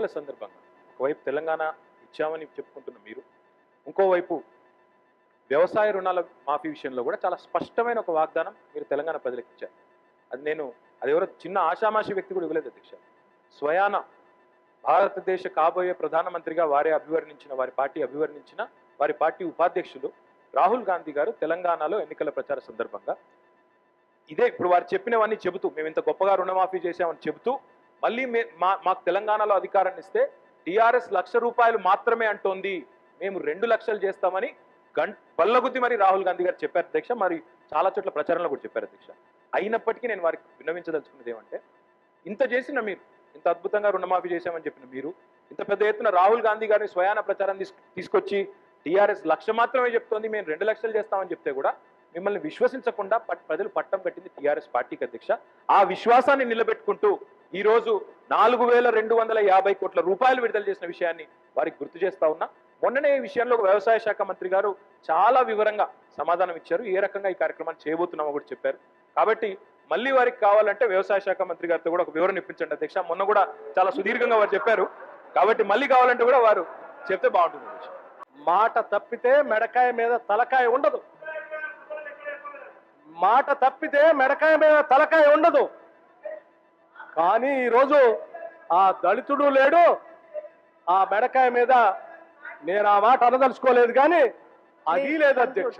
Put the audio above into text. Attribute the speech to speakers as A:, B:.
A: ఎన్నికల సందర్భంగా ఒకవైపు తెలంగాణ ఇచ్చామని చెప్పుకుంటున్న మీరు, ఇంకోవైపు వ్యవసాయ రుణాల మాఫీ విషయంలో కూడా చాలా స్పష్టమైన ఒక వాగ్దానం మీరు తెలంగాణ ప్రజలకు ఇచ్చారు. అది ఎవరో చిన్న ఆషామాషి వ్యక్తి కూడా ఇవ్వలేదు అధ్యక్ష. స్వయాన భారతదేశ కాబోయే ప్రధానమంత్రిగా వారి పార్టీ ఉపాధ్యక్షులు రాహుల్ గాంధీ గారు తెలంగాణలో ఎన్నికల ప్రచార సందర్భంగా ఇదే ఇప్పుడు వారు చెప్పినవన్నీ చెబుతూ, మేము ఇంత గొప్పగా రుణమాఫీ చేశామని చెబుతూ, మళ్ళీ మాకు తెలంగాణలో అధికారాన్ని ఇస్తే టీఆర్ఎస్ ₹1,00,000 మాత్రమే అంటోంది, మేము 2 లక్షలు చేస్తామని బల్లగుద్ది మరి రాహుల్ గాంధీ గారు చెప్పారు అధ్యక్ష. మరి చాలా చోట్ల ప్రచారంలో కూడా చెప్పారు అధ్యక్ష. అయినప్పటికీ నేను వారికి విన్నవించదలుచుకున్నది ఏమంటే, ఇంత చేసిన మీరు, ఇంత అద్భుతంగా రుణమాఫీ చేశామని చెప్పిన మీరు, ఇంత పెద్ద ఎత్తున రాహుల్ గాంధీ గారిని స్వయాన ప్రచారం తీసుకొచ్చి టీఆర్ఎస్ 1,00,000 మాత్రమే చెప్తోంది, మేము 2 లక్షలు చేస్తామని చెప్తే కూడా మిమ్మల్ని విశ్వసించకుండా ప్రజలు పట్టం కట్టింది టీఆర్ఎస్ పార్టీకి అధ్యక్ష. ఆ విశ్వాసాన్ని నిలబెట్టుకుంటూ ఈ రోజు 4,250 కోట్ల రూపాయలు విడుదల చేసిన విషయాన్ని వారికి గుర్తు చేస్తా ఉన్నా. మొన్ననే ఈ విషయంలో వ్యవసాయ శాఖ మంత్రి గారు చాలా వివరంగా సమాధానం ఇచ్చారు. ఏ రకంగా ఈ కార్యక్రమాన్ని చేయబోతున్నామో కూడా చెప్పారు. కాబట్టి మళ్ళీ వారికి కావాలంటే వ్యవసాయ శాఖ మంత్రి గారితో కూడా ఒక వివరణ ఇప్పించండి అధ్యక్ష. మొన్న కూడా చాలా సుదీర్ఘంగా వారు చెప్పారు. కాబట్టి మళ్ళీ కావాలంటే కూడా వారు చెప్తే బాగుంటుంది అధ్యక్ష.
B: మాట తప్పితే మెడకాయ మీద తలకాయ ఉండదు. మాట తప్పితే మెడకాయ మీద తలకాయ ఉండదు. కానీ ఈరోజు ఆ దళితుడు లేడు, ఆ మెడకాయ మీద నేను ఆ మాట అనదలుచుకోలేదు, కానీ అది లేదు అధ్యక్ష.